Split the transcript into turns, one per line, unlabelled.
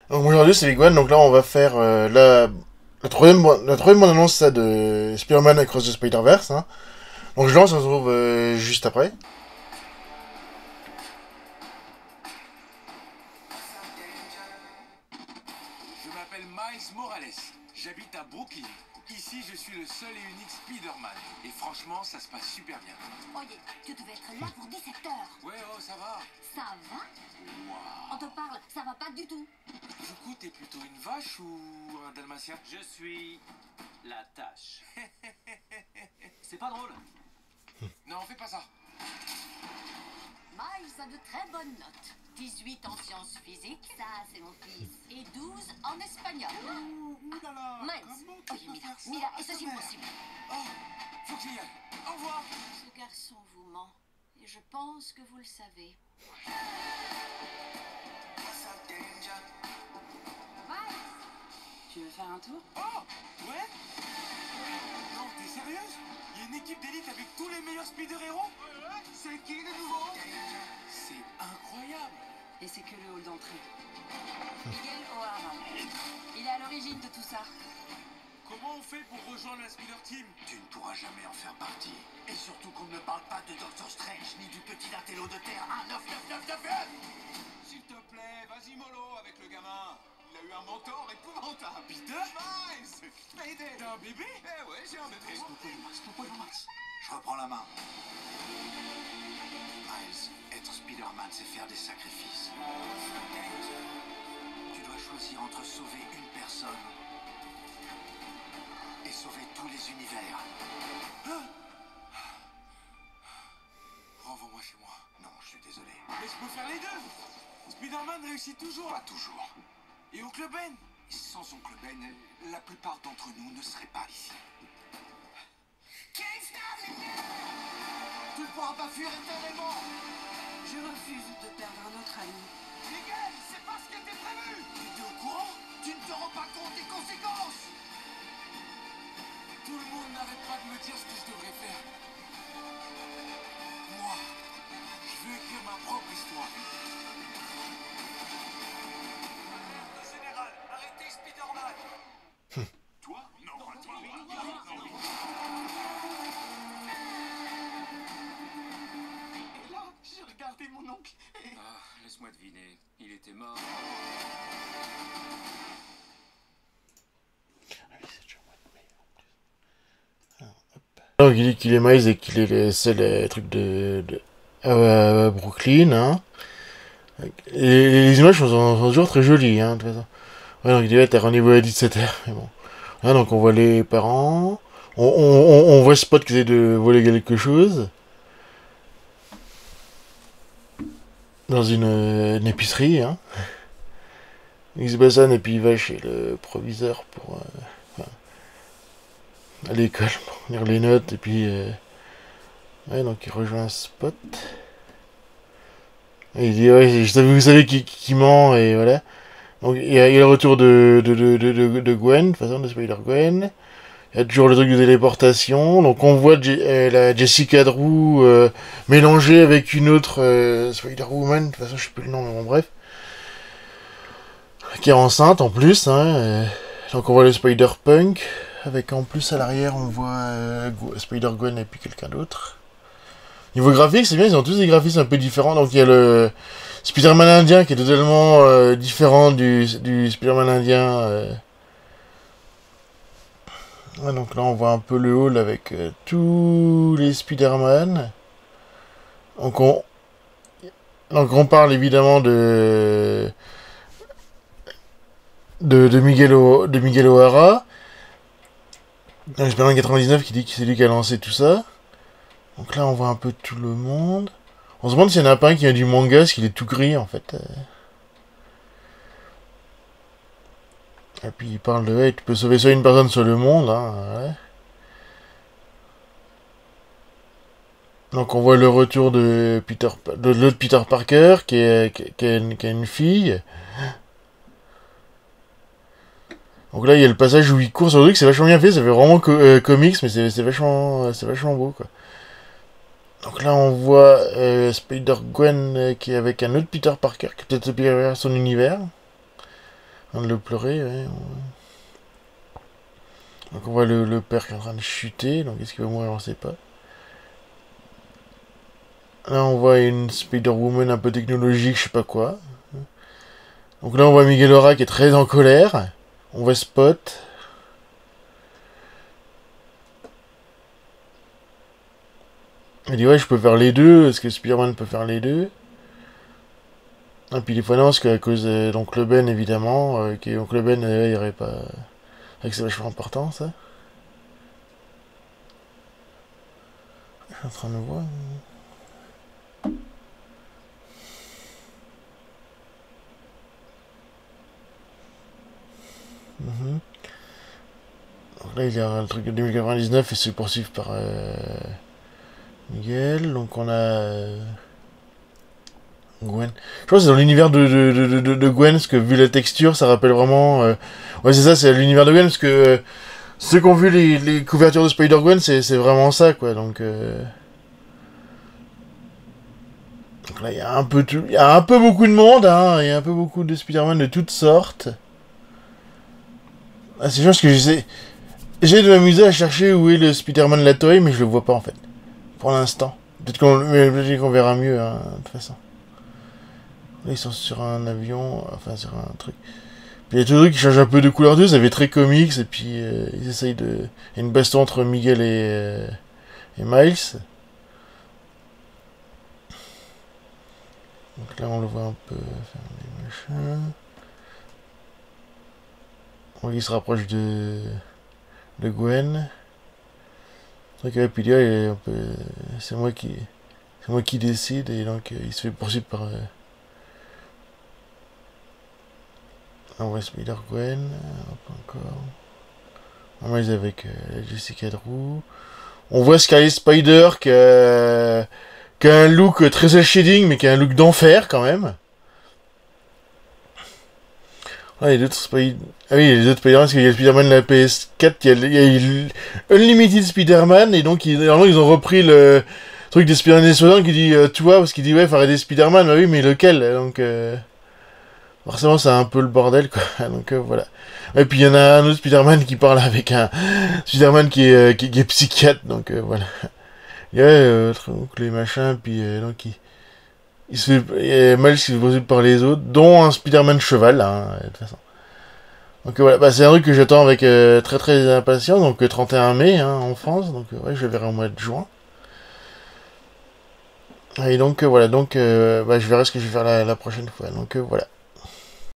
Donc aujourd'hui c'est les Gwen, donc là on va faire la troisième bande-annonce ça, de Spider-Man Across the Spider-Verse. Hein. Donc je lance, on se retrouve juste après.
Je m'appelle Miles Morales, j'habite à Brooklyn. Ici, je suis le seul et unique Spider-Man. Et franchement, ça se passe super bien.
Oye, tu devais être là pour 17 heures.
Ouais, oh, ça va.
Ça va? On te parle, ça va pas du tout.
Du coup, t'es plutôt une vache ou un dalmatien?
Je suis la tâche. C'est pas drôle.
Non, fais pas ça.
Miles a de très bonnes notes. 18 en sciences physiques, ça c'est mon fils, et 12 en espagnol. Miles, oye, mira, eso es imposible.
Oh, faut que j'y aille. Au revoir.
Ce garçon vous ment, et je pense que vous le savez. Miles, tu veux faire un tour?
Oh, ouais? Non, t'es sérieuse? Il y a une équipe d'élite avec tous les meilleurs spider-héros? C'est qui le nouveau? C'est incroyable.
Et c'est que le hall d'entrée. Miguel O'Hara. Il est à l'origine de tout ça.
Comment on fait pour rejoindre la Spider Team?
Tu ne pourras jamais en faire partie. Et surtout qu'on ne parle pas de Doctor Strange ni du petit intello de Terre 19999.
S'il te plaît, vas-y mollo avec le gamin. Il a eu un mentor épouvantable. Peter? Miles! Mayday! T'as un bébé? Eh ouais, j'ai un bébé.
Je reprends la main. Miles, être Spider-Man, c'est faire des sacrifices. Tu dois choisir entre sauver une personne et sauver tous les univers.
Renvoie-moi chez moi.
Non, je suis désolé.
Mais je peux faire les deux. Spider-Man réussit toujours.
Pas toujours.
Et Oncle Ben?
Sans Oncle Ben, la plupart d'entre nous ne seraient pas ici.
Tu ne pourras pas fuir éternellement.
Je refuse de perdre notre ami.
Miguel, c'est pas ce qui était prévu. T'étais au courant? Tu ne te rends pas compte des conséquences. Tout le monde n'arrête pas de me dire ce que je devrais faire. Moi, je veux écrire ma propre histoire.
Général, arrêtez Spider-Man. Toi? Non, pas toi.
Et là, j'ai regardé mon oncle et...
Ah, laisse-moi deviner. Il était mort.
Donc il dit qu'il est Miles et qu'il est c'est les trucs de Brooklyn. Hein. Et les images sont toujours très jolies. Hein, de toute façon. Ouais, donc il devait être au niveau à 17h. Mais bon. Là, donc on voit les parents. On voit Spot qui essaie de voler quelque chose. Dans une épicerie. Hein. Il se bassonne et puis il va chez le proviseur pour... à l'école pour lire les notes. Et puis... ouais, donc il rejoint Spot. Et il dit, ouais, vous savez qui ment, et voilà. Donc il y a le retour de Gwen, de toute façon, de Spider-Gwen. Il y a toujours le truc de téléportation. Donc on voit la Jessica Drew mélangée avec une autre Spider-Woman. De toute façon, je sais plus le nom, mais bon, bref. Qui est enceinte en plus. Hein. Donc on voit le Spider-Punk. Avec en plus à l'arrière, on voit Spider-Gwen et puis quelqu'un d'autre. Niveau graphique, c'est bien, ils ont tous des graphismes un peu différents. Donc il y a le Spider-Man indien qui est totalement différent du Spider-Man indien. Ouais, donc là on voit un peu le hall avec tous les Spider-Man. Donc on parle évidemment de Miguel O'Hara. Donc Spider-Man 99 qui dit que c'est lui qui a lancé tout ça. Donc là on voit un peu tout le monde. On se demande s'il y en a pas un qui a du manga, parce qu'il est tout gris en fait. Et puis il parle de ouais, tu peux sauver soit une personne, soit le monde. Hein, ouais. Donc on voit le retour de l'autre Peter Parker qui a une fille. Donc là il y a le passage où il court sur le truc, c'est vachement bien fait, ça fait vraiment comics, mais c'est vachement beau quoi. Donc là on voit Spider-Gwen qui est avec un autre Peter Parker qui est peut-être son univers. train de le pleurer, ouais. Donc on voit le père qui est en train de chuter, donc est-ce qu'il va mourir, on sait pas. Là on voit une Spider-Woman un peu technologique, je sais pas quoi. Donc là on voit Miguel O'Hara qui est très en colère. On voit Spot. Il dit ouais je peux faire les deux, est-ce que Spider-Man peut faire les deux? Et puis des fois non, parce qu'à cause d'Oncle Ben évidemment, Oncle Ben il irait pas... C'est que c'est vachement important ça. Je suis en train de voir... Donc là, il y a le truc de 2099 et se poursuivre par Miguel. Donc on a Gwen. Je pense que c'est dans l'univers de Gwen, parce que vu la texture, ça rappelle vraiment... Ouais, c'est ça, c'est l'univers de Gwen, parce que ceux qui ont vu les couvertures de Spider-Gwen, c'est vraiment ça, quoi. Donc là, il y a un peu tout... Il y a un peu beaucoup de monde, hein. Il y a un peu beaucoup de Spider-Man de toutes sortes. Ah, c'est juste que j'essaie de m'amuser à chercher où est le Spider-Man la Toei, mais je le vois pas en fait. Pour l'instant. Peut-être qu'on verra mieux, hein, de toute façon. Là, ils sont sur un avion, enfin sur un truc. Puis il y a tout le truc qui change un peu de couleur d'eux, ça fait très comics, et puis ils essayent de... Il y a une baston entre Miguel et Miles. Donc là, on le voit un peu faire des machins. Donc il se rapproche de Gwen. Donc puis là, c'est moi qui décide, et donc il se fait poursuivre par on voit Spider-Gwen, encore. On va avec Jessica Drew. On voit Sky Spider qui a un look très shading, mais qui a un look d'enfer quand même. Ah, il y a d'autres Spider... Ah oui, il y a les autres Spider-Man, parce qu'il y a le Spider-Man de la PS4, il y a Unlimited Spider-Man, et donc normalement ils ont repris le truc des Spider-Man des 60 qui dit, tu vois, parce qu'il dit, ouais, il faut arrêter Spider-Man, bah oui, mais lequel? Donc, forcément, c'est un peu le bordel, quoi. Donc, voilà. Et puis il y en a un autre Spider-Man qui parle avec un Spider-Man qui est psychiatre, donc, voilà. Il y a les machins, puis donc il se fait mal qui se fait poser par les autres, dont un Spider-Man cheval, hein, de toute façon. Donc voilà, bah, c'est un truc que j'attends avec très très impatience, donc 31 mai hein, en France, donc ouais, je le verrai au mois de juin. Et donc voilà, donc bah, je verrai ce que je vais faire la prochaine fois, donc voilà.